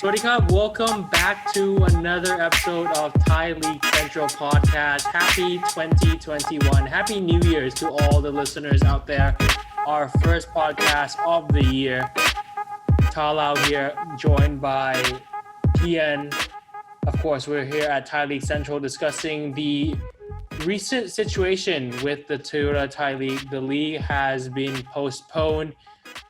Swadikap, welcome back to another episode of Thai League Central Podcast. Happy 2021. Happy New Year's to all the listeners out there. Our first podcast of the year. Talau here, joined by Gian. Of course, we're here at Thai League Central discussing the recent situation with the Toyota Thai League. The league has been postponed.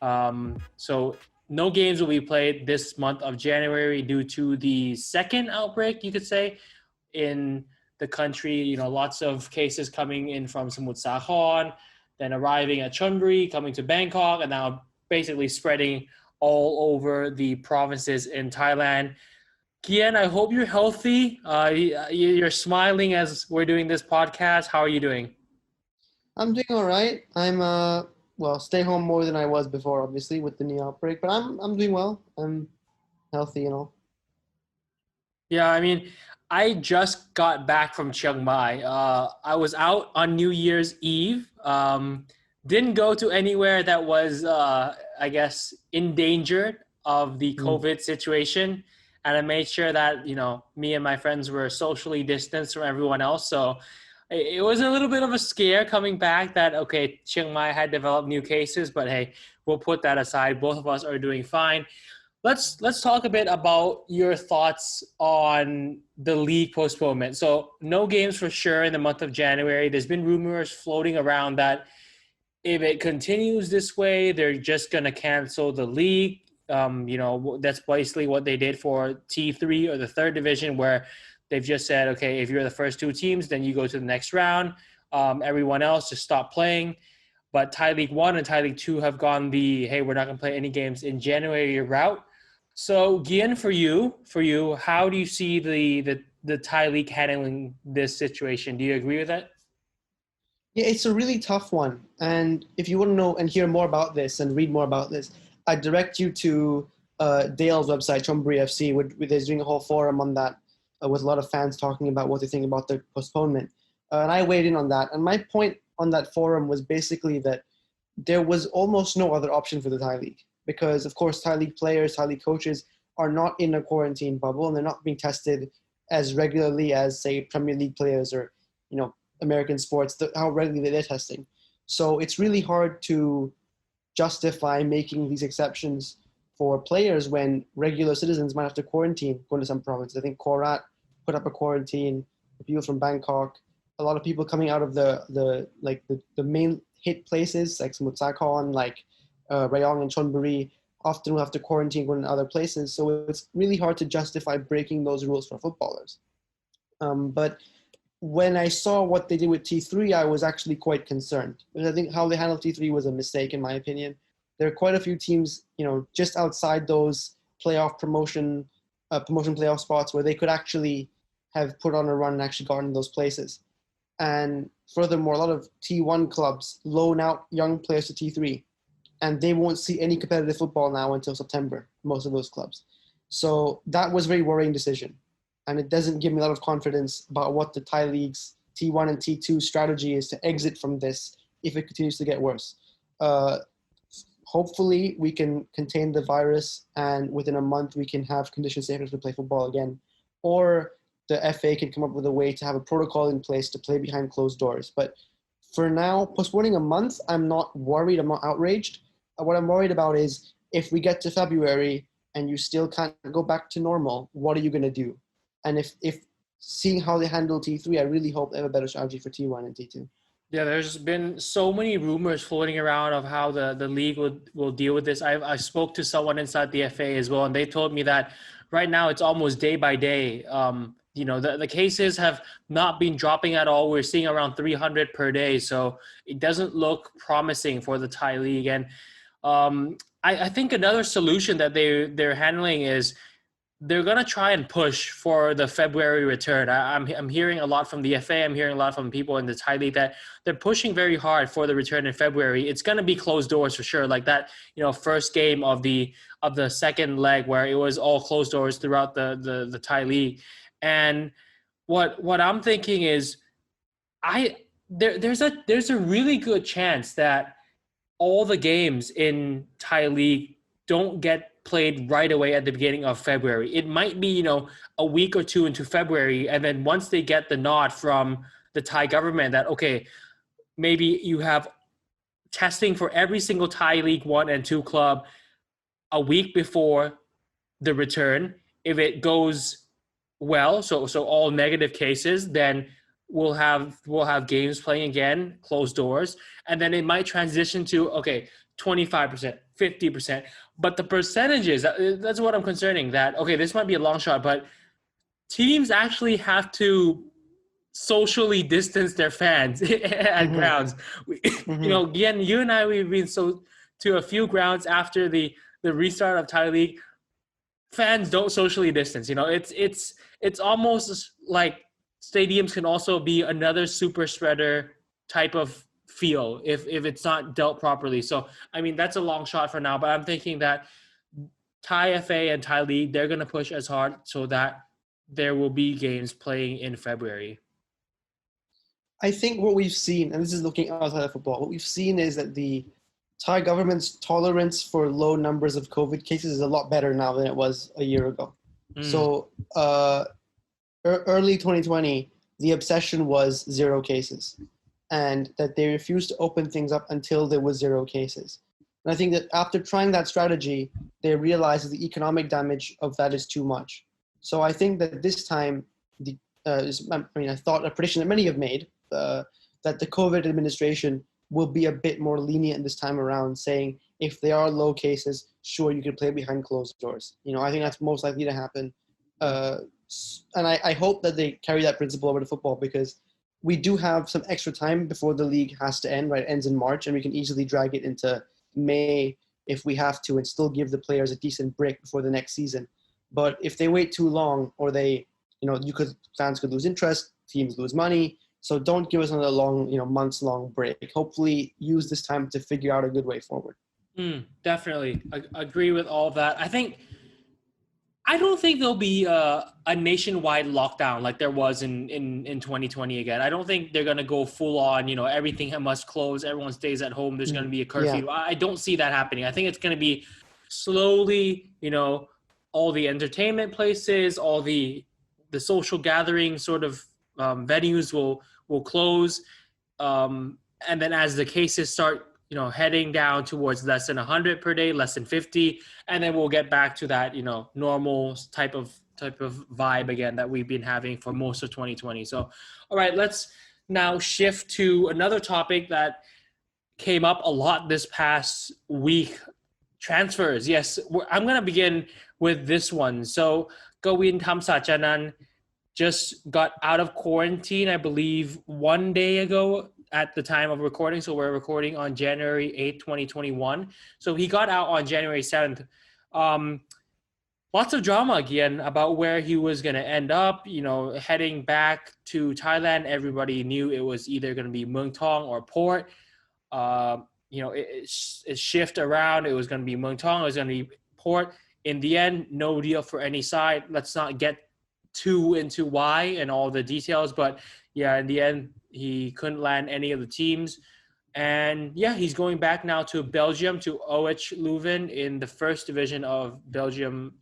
So no games will be played this month of January due to the second outbreak, you could say, in the country. You know, lots of cases coming in from Samut then arriving at Jeonbuk, coming to Bangkok, and now basically spreading all over the provinces in Thailand. Gian, I hope you're healthy. You're smiling as we're doing this podcast. How are you doing? I'm doing all right. I'm stay home more than I was before, obviously, with the new outbreak. But I'm doing well. I'm healthy and all. Yeah, I mean, I just got back from Chiang Mai. I was out on New Year's Eve. Didn't go to anywhere that was, I guess, endangered of the COVID situation. And I made sure that, you know, me and my friends were socially distanced from everyone else. So it was a little bit of a scare coming back that, okay, Chiang Mai had developed new cases, but hey, we'll put that aside. Both of us are doing fine. Let's talk a bit about your thoughts on the league postponement. So no games for sure in the month of January. There's been rumors floating around that if it continues this way, they're just going to cancel the league. That's basically what they did for T3 or the third division, where they've just said, okay, if you're the first two teams, then you go to the next round. Everyone else just stop playing. But Thai League 1 and Thai League 2 have gone hey, we're not going to play any games in January route. So, Gian, for you, how do you see the Thai League handling this situation? Do you agree with that? Yeah, it's a really tough one. And if you want to know and hear more about this and read more about this, I direct you to Dale's website, Jeonbuk FC, where they're doing a whole forum on that with a lot of fans talking about what they think about the postponement. And I weighed in on that. And my point on that forum was basically that there was almost no other option for the Thai League because, of course, Thai League players, Thai League coaches are not in a quarantine bubble and they're not being tested as regularly as, say, Premier League players or, you know, American sports, how regularly they're testing. So it's really hard to justify making these exceptions for players when regular citizens might have to quarantine going to some provinces. I think Korat put up a quarantine for people from Bangkok. A lot of people coming out of the main hit places like Samut like Rayong and Jeonbuk often will have to quarantine going to other places. So it's really hard to justify breaking those rules for footballers. But when I saw what they did with T3, I was actually quite concerned. Because I think how they handled T3 was a mistake, in my opinion. There are quite a few teams, you know, just outside those promotion playoff spots where they could actually have put on a run and actually gotten in those places. And furthermore, a lot of T1 clubs loan out young players to T3, and they won't see any competitive football now until September, most of those clubs. So that was a very worrying decision. And it doesn't give me a lot of confidence about what the Thai League's T1 and T2 strategy is to exit from this if it continues to get worse. Hopefully, we can contain the virus and within a month we can have conditions safe enough to play football again. Or the FA can come up with a way to have a protocol in place to play behind closed doors. But for now, postponing a month, I'm not worried, I'm not outraged. What I'm worried about is if we get to February and you still can't go back to normal, what are you going to do? And if seeing how they handle T3, I really hope they have a better strategy for T1 and T2. Yeah, there's been so many rumors floating around of how the league will deal with this. I spoke to someone inside the FA as well, and they told me that right now it's almost day by day. The cases have not been dropping at all. We're seeing around 300 per day, so it doesn't look promising for the Thai league. And I think another solution that they're handling is they're going to try and push for the February return. I'm hearing a lot from the FA. I'm hearing a lot from people in the Thai League that they're pushing very hard for the return in February. It's going to be closed doors for sure. Like that, first game of the second leg where it was all closed doors throughout the Thai League. And what I'm thinking is there's a really good chance that all the games in Thai League don't get played right away at the beginning of February. It might be, a week or two into February. And then once they get the nod from the Thai government that, okay, maybe you have testing for every single Thai League 1 and 2 club a week before the return. If it goes well, so all negative cases, then we'll have games playing again, closed doors, and then it might transition to 25%, 50%. But the percentages, that's what I'm concerning. That this might be a long shot, but teams actually have to socially distance their fans at grounds. Gian, you and I, we've been to a few grounds after the restart of Thai League. Fans don't socially distance. It's almost like stadiums can also be another super spreader type of feel if it's not dealt properly. So I mean, that's a long shot for now, but I'm thinking that Thai FA and Thai League, they're going to push as hard so that there will be games playing in February. I think what we've seen, and this is looking outside of football, what we've seen is that the Thai government's tolerance for low numbers of COVID cases is a lot better now than it was a year ago. So early 2020, the obsession was 0 cases, and that they refused to open things up until there was 0 cases. And I think that after trying that strategy, they realized that the economic damage of that is too much. So I think that this time, I thought a prediction that many have made, that the COVID administration will be a bit more lenient this time around, saying if there are low cases, sure, you can play behind closed doors. I think that's most likely to happen. And I hope that they carry that principle over to football, because we do have some extra time before the league has to end, right? It ends in March, and we can easily drag it into May if we have to, and still give the players a decent break before the next season. But if they wait too long, or fans could lose interest, teams lose money. So don't give us another long, months-long break. Hopefully use this time to figure out a good way forward. Definitely. I agree with all of that. I don't think there'll be a nationwide lockdown like there was in 2020 again. I don't think they're going to go full on, everything must close, everyone stays at home, there's going to be a curfew. Yeah. I don't see that happening. I think it's going to be slowly, all the entertainment places, all the social gathering sort of venues will close. And then as the cases start, heading down towards less than 100 per day, less than 50, and then we'll get back to that, normal type of vibe again that we've been having for most of 2020. So, all right, let's now shift to another topic that came up a lot this past week: transfers. Yes, I'm going to begin with this one. So, Kawin Thamsatchanan just got out of quarantine, I believe, 1 day ago at the time of recording. So we're recording on January 8th, 2021. So he got out on January 7th. Lots of drama again about where he was going to end up, heading back to Thailand. Everybody knew it was either going to be Muangthong or Port. It shift around. It was going to be Muangthong. It was going to be Port. In the end, no deal for any side. Let's not get too into why and all the details, but yeah, in the end, he couldn't land any of the teams. And yeah, he's going back now to Belgium, to OH Leuven in the first division of Belgium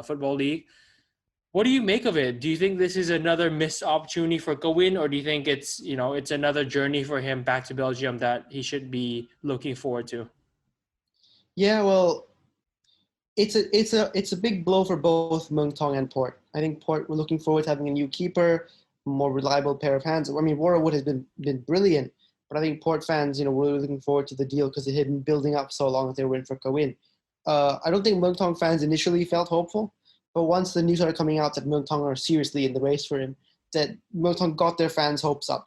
Football League. What do you make of it? Do you think this is another missed opportunity for Kawin, or do you think it's another journey for him back to Belgium that he should be looking forward to? Yeah, well, it's a big blow for both Muangthong and Port. I think Port, we're looking forward to having a new keeper, more reliable pair of hands. I mean, Warwood has been brilliant, but I think Port fans, were looking forward to the deal because it had been building up so long that they were in for Kawin. I don't think Muangthong fans initially felt hopeful, but once the news started coming out that Muangthong are seriously in the race for him, that Muangthong got their fans' hopes up.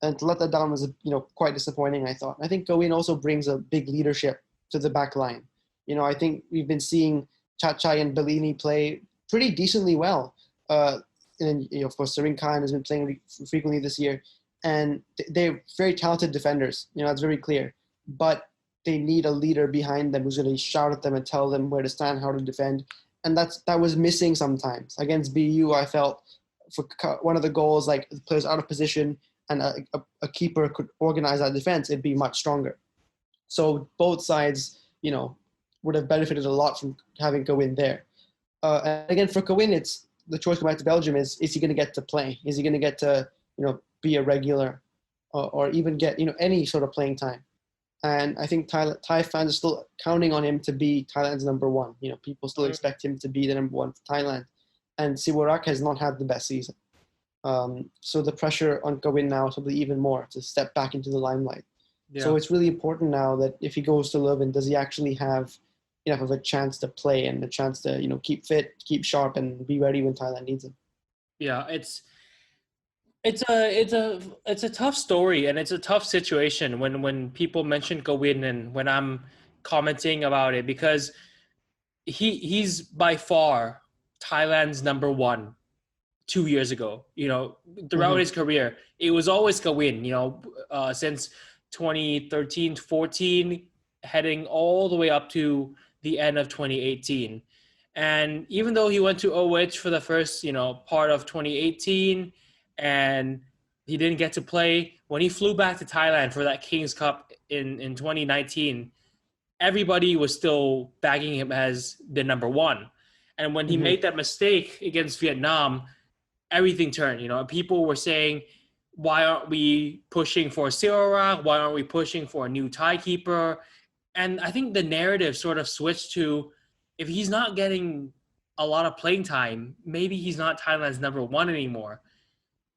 And to let that down was, quite disappointing, I thought. I think Kawin also brings a big leadership to the back line. I think we've been seeing Chachai and Bellini play pretty decently well. And of course, Sarin Khan has been playing frequently this year. And they're very talented defenders. That's very clear. But they need a leader behind them who's going to shout at them and tell them where to stand, how to defend. And that was missing sometimes. Against BU, I felt for one of the goals, like the players out of position and a keeper could organize that defense, it'd be much stronger. So both sides, would have benefited a lot from having Kawin there. And again, for Kawin, it's the choice going back to Belgium is he going to get to play? Is he going to get to, be a regular or even get, any sort of playing time? And I think Thai fans are still counting on him to be Thailand's number one. People still expect him to be the number one for Thailand. And Siwarak has not had the best season. So the pressure on Kawin now is probably even more to step back into the limelight. Yeah. So it's really important now that if he goes to Leuven, does he actually have enough of a chance to play and a chance to, keep fit, keep sharp, and be ready when Thailand needs him? Yeah, it's a tough story, and it's a tough situation when people mention Kawin and when I'm commenting about it, because he's by far Thailand's number one 2 years ago. Throughout his career, it was always Kawin. Since 2013 to 14, heading all the way up to the end of 2018. And even though he went to OH for the first, part of 2018, and he didn't get to play, when he flew back to Thailand for that King's Cup in 2019, everybody was still bagging him as the number one. And when he made that mistake against Vietnam, everything turned. People were saying, why aren't we pushing for Siwarak? Why aren't we pushing for a new Thai keeper? And I think the narrative sort of switched to, if he's not getting a lot of playing time, maybe he's not Thailand's number one anymore.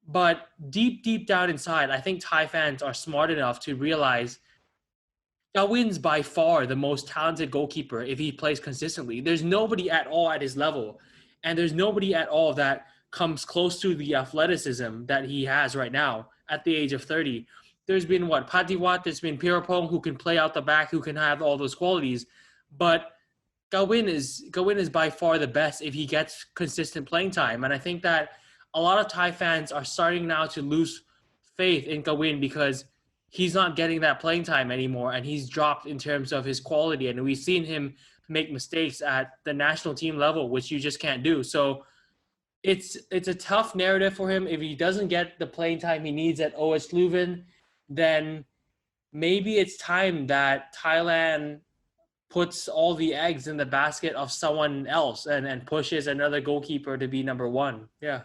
But deep down inside, I think Thai fans are smart enough to realize Kawin's by far the most talented goalkeeper if he plays consistently. There's nobody at all at his level, and there's nobody at all that comes close to the athleticism that he has right now at the age of 30. There's been Patiwat, there's been Pirapong, who can play out the back, who can have all those qualities. But Kawin is by far the best if he gets consistent playing time. And I think that a lot of Thai fans are starting now to lose faith in Kawin because he's not getting that playing time anymore, and he's dropped in terms of his quality. And we've seen him make mistakes at the national team level, which you just can't do. So it's a tough narrative for him. If he doesn't get the playing time he needs at OS Leuven, then maybe it's time that Thailand puts all the eggs in the basket of someone else and pushes another goalkeeper to be number one. Yeah.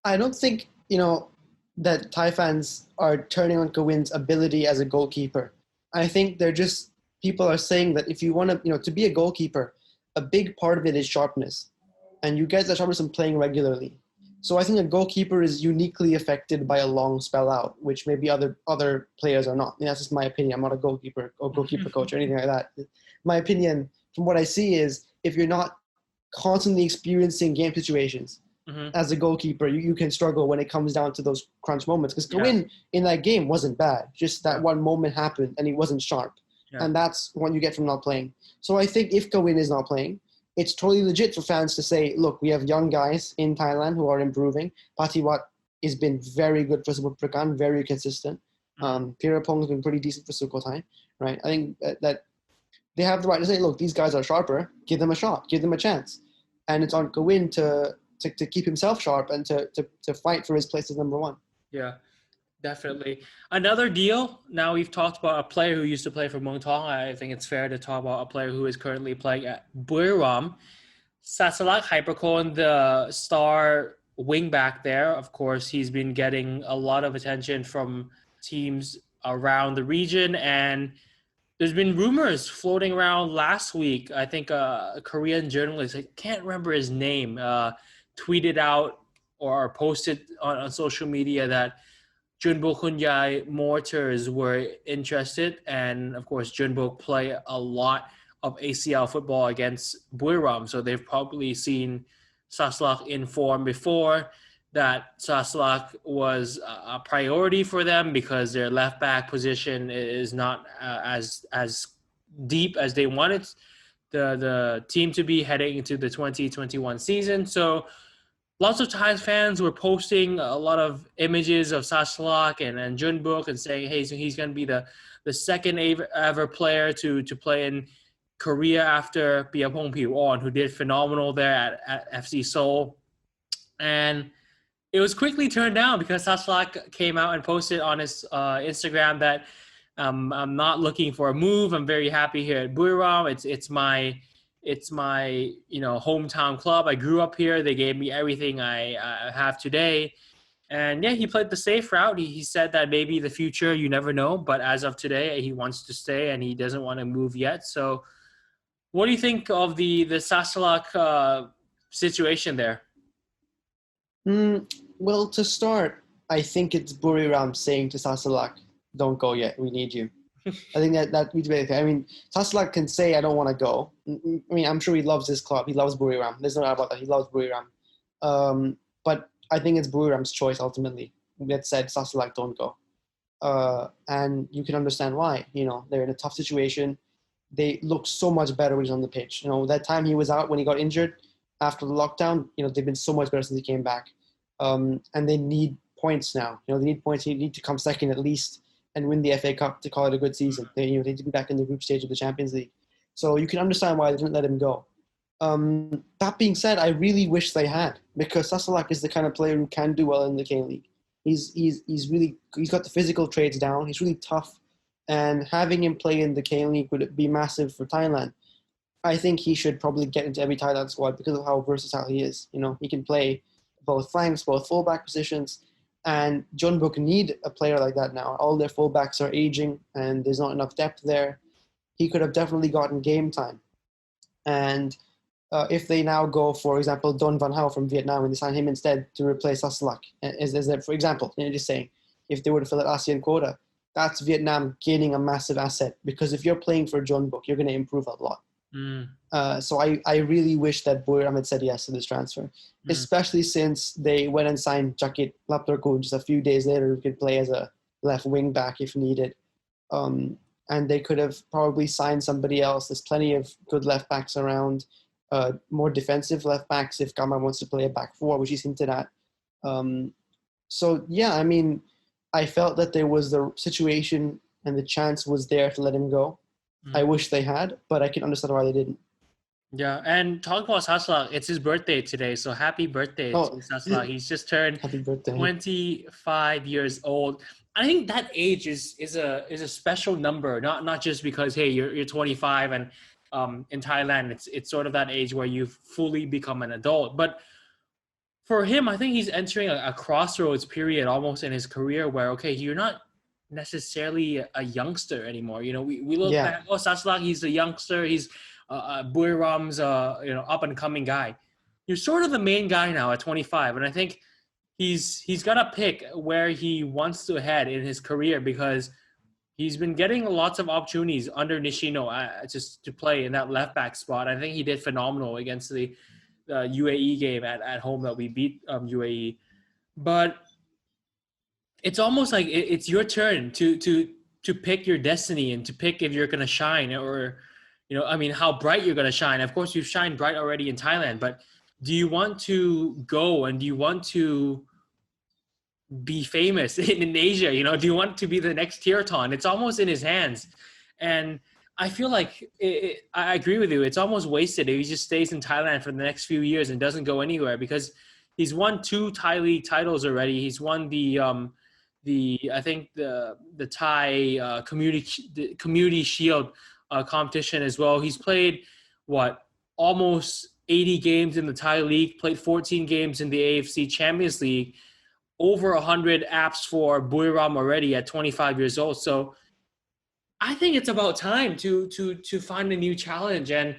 I don't think, that Thai fans are turning on Kawin's ability as a goalkeeper. I think people are saying that if you want to, to be a goalkeeper, a big part of it is sharpness. And you get that sharpness from playing regularly. So I think a goalkeeper is uniquely affected by a long spell out, which maybe other players are not. That's just my opinion. I'm not a goalkeeper or goalkeeper coach or anything like that. My opinion, from what I see, is if you're not constantly experiencing game situations as a goalkeeper, you can struggle when it comes down to those crunch moments. Because Kawin in that game wasn't bad. Just that one moment happened and he wasn't sharp. Yeah. And that's what you get from not playing. So I think if Kawin is not playing, it's totally legit for fans to say, look, we have young guys in Thailand who are improving. Patiwat has been very good for Sukhothai, very consistent. Pirapong has been pretty decent for Sukhothai, right? I think that they have the right to say, look, these guys are sharper. Give them a shot. Give them a chance. And it's on Kawin to keep himself sharp and to fight for his place as number one. Yeah, definitely. Another deal, now we've talked about a player who used to play for Muangthong. I think it's fair to talk about a player who is currently playing at Buriram. Sasalak Haiprakhon, the star wingback there. Of course, he's been getting a lot of attention from teams around the region, and there's been rumors floating around last week. I think a Korean journalist, I can't remember his name, tweeted out or posted on social media that Jeonbuk Hunyai Mortars were interested. And of course, Jeonbuk play a lot of ACL football against Buriram. So they've probably seen Sasalak in form before, that Sasalak was a priority for them because their left back position is not as deep as they wanted the team to be heading into the 2021 season. So lots of Thai fans were posting a lot of images of Sasalak and Jeonbuk and saying, hey, so he's going to be the second ever player to play in Korea after Pirapong Piwon, who did phenomenal there at FC Seoul. And it was quickly turned down because Sasalak came out and posted on his Instagram that I'm not looking for a move. I'm very happy here at Buriram. It's my hometown club. I grew up here. They gave me everything I have today. And yeah, he played the safe route. He said that maybe the future, you never know. But as of today, he wants to stay and he doesn't want to move yet. So what do you think of the Sasalak situation there? Well, to start, I think it's Buriram saying to Sasalak, "Don't go yet. We need you." I think that we debate. I mean, Sasalak can say, "I don't want to go." I mean, I'm sure he loves his club. He loves Buriram. There's no doubt about that. He loves Buriram. But I think it's Buriram's choice ultimately. That said, Sasalak, don't go. And you can understand why. They're in a tough situation. They look so much better when he's on the pitch. That time he was out when he got injured after the lockdown, they've been so much better since he came back. And they need points now. They need points. They need to come second at least and win the FA Cup to call it a good season. They need to be back in the group stage of the Champions League. So you can understand why they didn't let him go. That being said, I really wish they had, because Sasalak is the kind of player who can do well in the K-League. He's got the physical traits down. He's really tough, and having him play in the K-League would be massive for Thailand. I think he should probably get into every Thailand squad because of how versatile he is. He can play both flanks, both fullback positions, and Jeonbuk need a player like that now. All their fullbacks are aging, and there's not enough depth there. He could have definitely gotten game time. And if they now go, for example, Don Van Hao from Vietnam, and they sign him instead to replace Sasalak, for example, just saying, if they were to fill that ASEAN quota, that's Vietnam gaining a massive asset, because if you're playing for Jeonbuk, you're going to improve a lot. So I really wish that Buriram had said yes to this transfer, especially since they went and signed Jakit Laptorku just a few days later, who could play as a left wing back if needed. And they could have probably signed somebody else. There's plenty of good left backs around, more defensive left backs if Gama wants to play a back four, which he's hinted at. So yeah, I mean, I felt that there was the situation and the chance was there to let him go. I wish they had, but I can understand why they didn't. Yeah, and talk about Sasalak. It's his birthday today, so happy birthday to Sasalak. He's just turned 25 years old. I think that age is a special number, not just because hey you're 25 and in Thailand it's sort of that age where you've fully become an adult, but for him I think he's entering a crossroads period almost in his career where okay you're not necessarily a youngster anymore. We look back, Sasalak, he's a youngster, he's Buriram's up and coming guy. You're sort of the main guy now at 25, and I think he's got to pick where he wants to head in his career, because he's been getting lots of opportunities under Nishino just to play in that left back spot. I think he did phenomenal against the UAE game at home that we beat UAE, but it's almost like it's your turn to pick your destiny and to pick if you're going to shine or, how bright you're going to shine. Of course, you've shined bright already in Thailand, but do you want to go and do you want to be famous in Asia? Do you want to be the next Tirton? It's almost in his hands. And I feel like I agree with you. It's almost wasted if he just stays in Thailand for the next few years and doesn't go anywhere, because he's won 2 Thai League titles already. He's won the Thai Community Shield competition as well. He's played almost 80 games in the Thai League, played 14 games in the AFC Champions League, over 100 apps for Buriram already at 25 years old. So I think it's about time to find a new challenge. And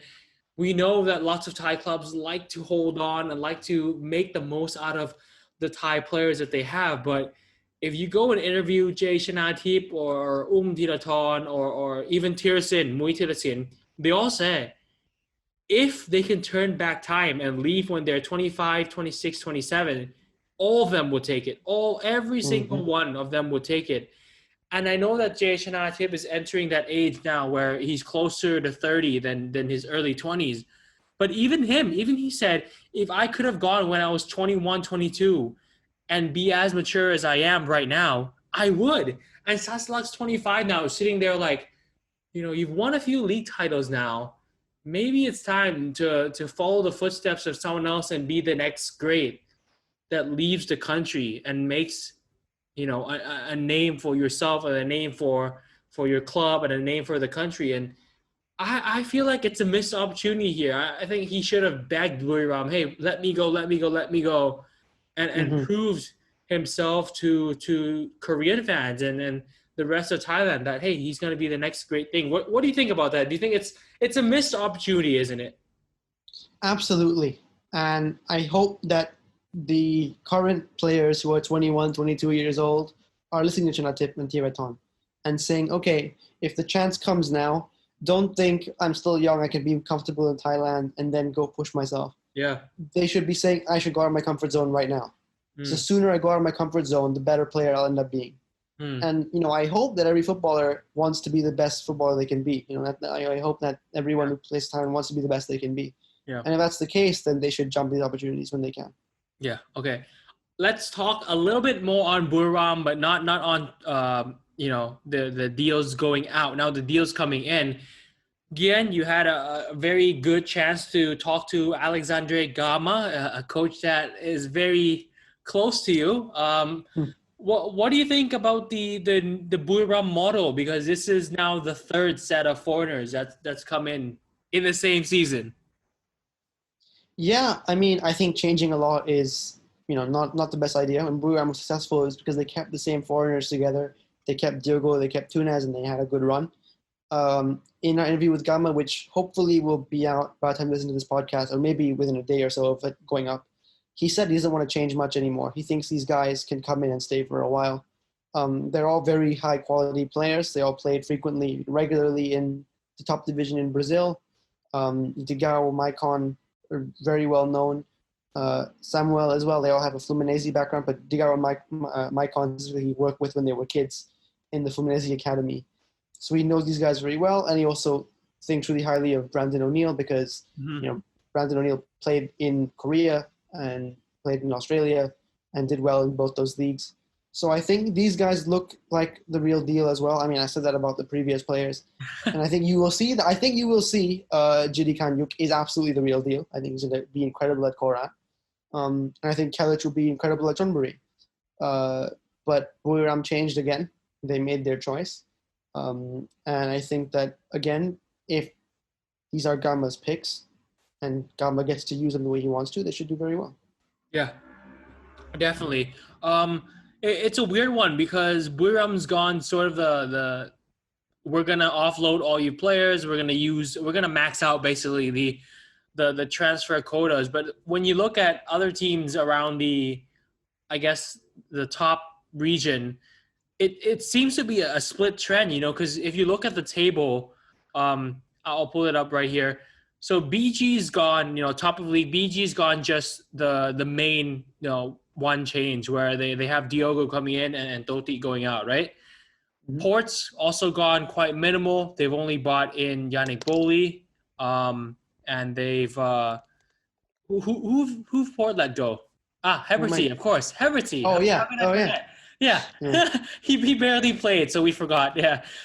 we know that lots of Thai clubs like to hold on and like to make the most out of the Thai players that they have. But if you go and interview Jay Shanatip or Thirathon or even Tirasin, Mui Tirasin, they all say if they can turn back time and leave when they're 25, 26, 27, all of them would take it. Every single one of them would take it. And I know that Jay Shanatip is entering that age now where he's closer to 30 than his early 20s. But even he said, if I could have gone when I was 21, 22 and be as mature as I am right now, I would. And Sasalak's 25 now, sitting there like, you've won a few league titles now. Maybe it's time to follow the footsteps of someone else and be the next great that leaves the country and makes, a name for yourself and a name for for your club and a name for the country. And I feel like it's a missed opportunity here. I think he should have begged Buriram, hey, let me go, and proved himself to Korean fans and the rest of Thailand that, hey, he's going to be the next great thing. What do you think about that? Do you think it's a missed opportunity, isn't it? Absolutely. And I hope that the current players who are 21, 22 years old are listening to Chonatip and Tiraton and saying, okay, if the chance comes now, don't think I'm still young, I can be comfortable in Thailand and then go push myself. Yeah. They should be saying, I should go out of my comfort zone right now. So the sooner I go out of my comfort zone, the better player I'll end up being. And, I hope that every footballer wants to be the best footballer they can be. I hope that everyone who plays Thailand wants to be the best they can be. Yeah. And if that's the case, then they should jump these opportunities when they can. Yeah. Okay. Let's talk a little bit more on Buriram, but not on the deals going out. Now the deals coming in. Gian, you had a very good chance to talk to Alexandre Gama, a coach that is very close to you. What do you think about the Buriram model? Because this is now the third set of foreigners that's come in the same season. Yeah, I think changing a lot is, not the best idea. When Buriram was successful, is because they kept the same foreigners together. They kept Diogo, they kept Tunez, and they had a good run. In our interview with Gama, which hopefully will be out by the time you listen to this podcast, or maybe within a day or so of it going up, he said he doesn't want to change much anymore. He thinks these guys can come in and stay for a while. They're all very high-quality players. They all played regularly in the top division in Brazil. Digao, Maicon are very well known. Samuel as well. They all have a Fluminense background, but Digao and Maicon he worked with when they were kids in the Fluminense Academy. So he knows these guys very well, and he also thinks really highly of Brandon O'Neill because Brandon O'Neill played in Korea and played in Australia and did well in both those leagues. So I think these guys look like the real deal as well. I said that about the previous players, and I think you will see that. I think you will see Jiri Kanyuk is absolutely the real deal. I think he's going to be incredible at Korat, and I think Kelic will be incredible at Jeonbuk. But Buriram changed again. They made their choice. And I think that, again, if these are Gama's picks and Gama gets to use them the way he wants to, they should do very well. Yeah, definitely. It's a weird one because Buriram's gone sort of the we're going to offload all you players. We're going to max out basically the transfer quotas. But when you look at other teams around the top region, it seems to be a split trend, because if you look at the table, I'll pull it up right here. So BG's gone, top of the league. BG's gone just the main, one change where they have Diogo coming in and Toti going out, right? Mm-hmm. Port's also gone quite minimal. They've only bought in Yannick Boli, and they've who've Port let go? Heberty, of course, Heberty. Oh yeah, Yeah. he barely played, so we forgot.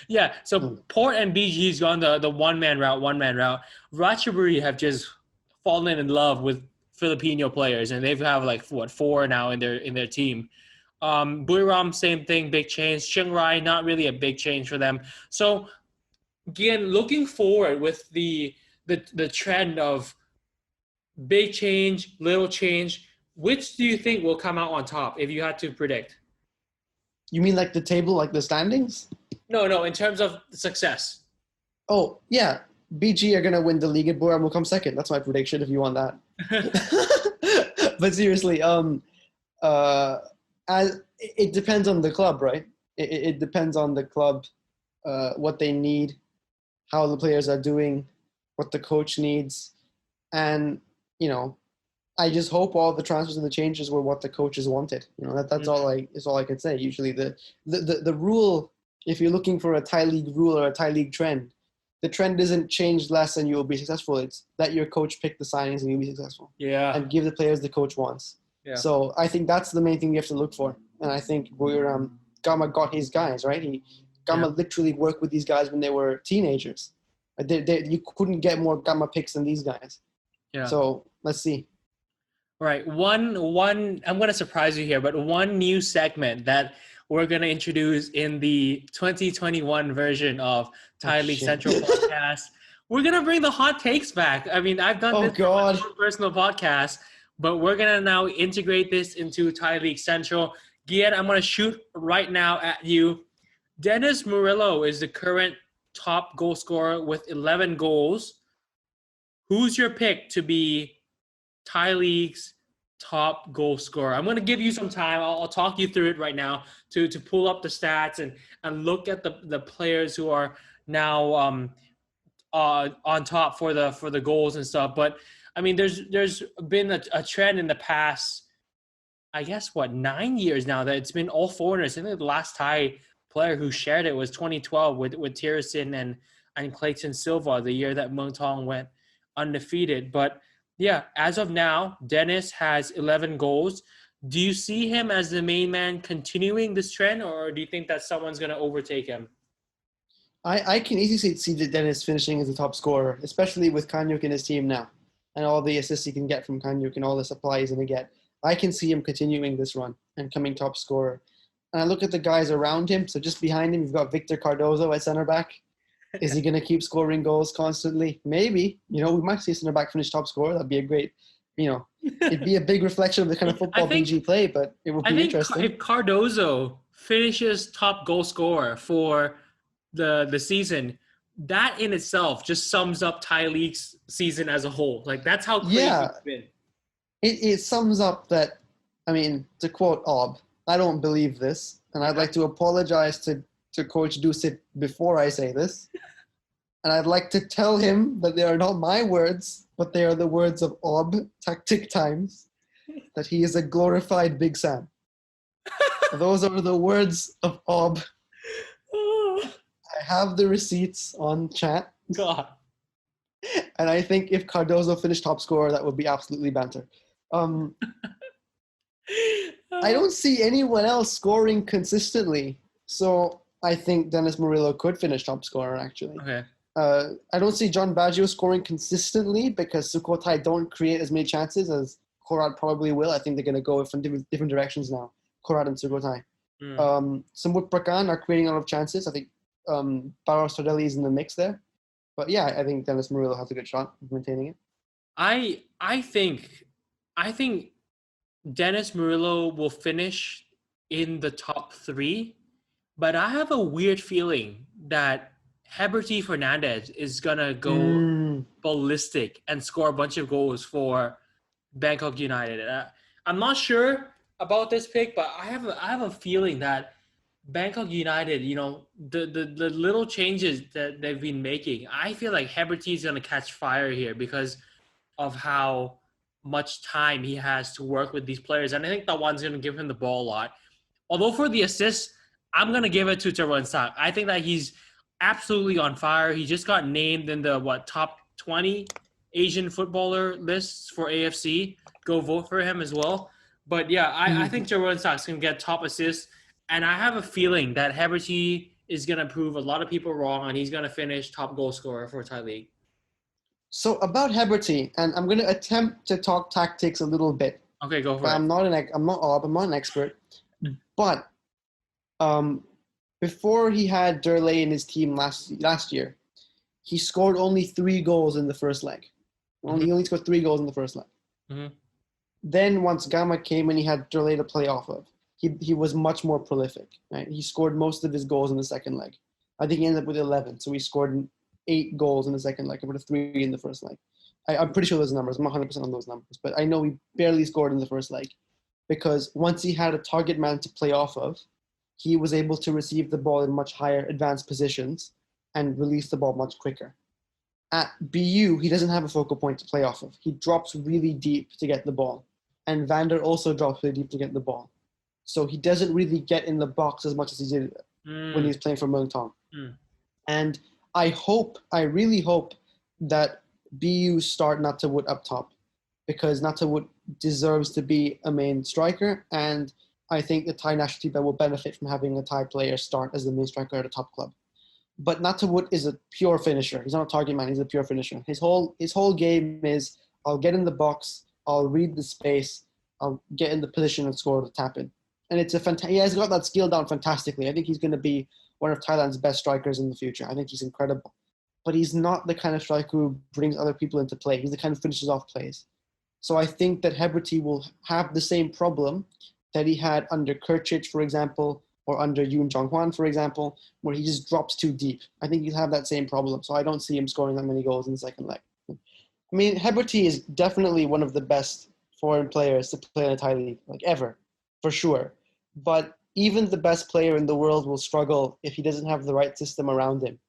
Yeah. So Port and BG's gone the one-man route. Ratchaburi have just fallen in love with Filipino players, and they have four now in their team. Buriram, same thing, big change. Chiang Rai, not really a big change for them. So again, looking forward with the trend of big change, little change, which do you think will come out on top if you had to predict? You mean like the table, like the standings? No, in terms of success. Oh, yeah. BG are going to win the league and Buriram will come second. That's my prediction if you want that. But seriously, as it depends on the club, right? It depends on the club, what they need, how the players are doing, what the coach needs. And, I just hope all the transfers and the changes were what the coaches wanted. That's all I can say. Usually the rule, if you're looking for a Thai league rule or a Thai league trend, the trend isn't change less and you will be successful. It's let your coach pick the signings and you'll be successful. Yeah. And give the players the coach wants. Yeah. So I think that's the main thing you have to look for. And I think Gama got his guys, right? Gama literally worked with these guys when they were teenagers. You couldn't get more Gama picks than these guys. Yeah. So let's see. Right. One I'm going to surprise you here, but one new segment that we're going to introduce in the 2021 version of Thai League shit. Central podcast. We're going to bring the hot takes back. I mean, I've done this for my own personal podcast, but we're going to now integrate this into Thai League Central. Gian, I'm going to shoot right now at you. Dennis Murillo is the current top goal scorer with 11 goals. Who's your pick to be Thai League's top goal scorer? I'm going to give you some time. I'll talk you through it right now to pull up the stats and look at the players who are now on top for the goals and stuff. But I mean, there's been a trend in the past, I guess, 9 years now that it's been all foreigners. I think the last Thai player who shared it was 2012 with Tierson and Clayton Silva, the year that Muangthong went undefeated. But yeah, as of now, Dennis has 11 goals. Do you see him as the main man continuing this trend, or do you think that someone's going to overtake him? I can easily see Dennis finishing as the top scorer, especially with Kanyuk in his team now, and all the assists he can get from Kanyuk and all the supply he's going to get. I can see him continuing this run and coming top scorer. And I look at the guys around him. So just behind him, you've got Victor Cardozo at center back. Is he going to keep scoring goals constantly? Maybe. We might see a center back finish top scorer. That'd be a great, it'd be a big reflection of the kind of football BG play, but it would be interesting. If Cardozo finishes top goal scorer for the season, that in itself just sums up Thai League's season as a whole. Like, that's how crazy it's been. It sums up that, to quote Ob, I don't believe this, and I'd like to apologize to Coach Dusit before I say this. And I'd like to tell him that they are not my words, but they are the words of Ob, Tactic Times, that he is a glorified Big Sam. Those are the words of Ob. I have the receipts on chat. God. And I think if Cardozo finished top scorer, that would be absolutely banter. I don't see anyone else scoring consistently. So I think Dennis Murillo could finish top scorer, actually. Okay. I don't see John Baggio scoring consistently because Sukhothai don't create as many chances as Korat probably will. I think they're going to go from different directions now, Korat and Sukhothai. Samut Prakan are creating a lot of chances. I think Baro Sardelli is in the mix there. But yeah, I think Dennis Murillo has a good shot of maintaining it. I think Dennis Murillo will finish in the top 3, but I have a weird feeling that Heberty Fernandez is gonna go ballistic and score a bunch of goals for Bangkok United. I'm not sure about this pick, but I have a feeling that Bangkok United, the little changes that they've been making, I feel like Heberty is gonna catch fire here because of how much time he has to work with these players. And I think that one's going to give him the ball a lot. Although for the assists, I'm going to give it to Jeonbuk. I think that he's absolutely on fire. He just got named in the top 20 Asian footballer lists for AFC. Go vote for him as well. But yeah, I think Jeonbuk's going to get top assists. And I have a feeling that Heberty is going to prove a lot of people wrong, and he's going to finish top goal scorer for Thai League. So about Heberty, and I'm going to attempt to talk tactics a little bit. Okay, go for it. I'm not an expert, but before he had Durley in his team last year, he scored only 3 goals in the first leg. He only scored 3 goals in the first leg. Mm-hmm. Then once Gama came and he had Durley to play off of, he was much more prolific. Right? He scored most of his goals in the second leg. I think he ended up with 11, so he scored 8 goals in the second leg compared to 3 in the first leg. I'm pretty sure those numbers. I'm not 100% on those numbers, but I know he barely scored in the first leg because once he had a target man to play off of, he was able to receive the ball in much higher advanced positions and release the ball much quicker. At BU, he doesn't have a focal point to play off of. He drops really deep to get the ball, and Vander also drops really deep to get the ball. So he doesn't really get in the box as much as he did when he was playing for Muangthong. And I really hope that BU start Nattawut up top because Nattawut deserves to be a main striker, and I think the Thai national team will benefit from having a Thai player start as the main striker at a top club. But Nattawut is a pure finisher. He's not a target man. He's a pure finisher. His whole game is I'll get in the box, I'll read the space, I'll get in the position and score the tap in. and he has got that skill down fantastically. I think he's going to be one of Thailand's best strikers in the future. I think he's incredible. But he's not the kind of striker who brings other people into play. He's the kind of finishes off plays. So I think that Heberty will have the same problem that he had under Kirchich, for example, or under Yoon Jong-hwan, for example, where he just drops too deep. I think he'll have that same problem. So I don't see him scoring that many goals in the second leg. I mean, Heberty is definitely one of the best foreign players to play in a Thai league, like ever, for sure. But even the best player in the world will struggle if he doesn't have the right system around him,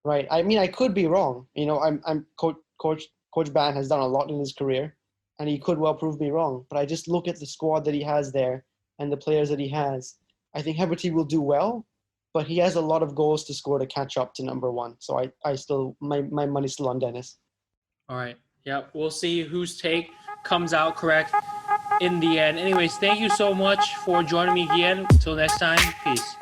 right? I mean, I could be wrong. You know, Coach Ban has done a lot in his career, and he could well prove me wrong. But I just look at the squad that he has there and the players that he has. I think Heberty will do well, but he has a lot of goals to score to catch up to number one. So I still, my money's still on Dennis. All right. Yeah, we'll see whose take comes out correct in the end. Anyways, thank you so much for joining me again. Until next time, peace.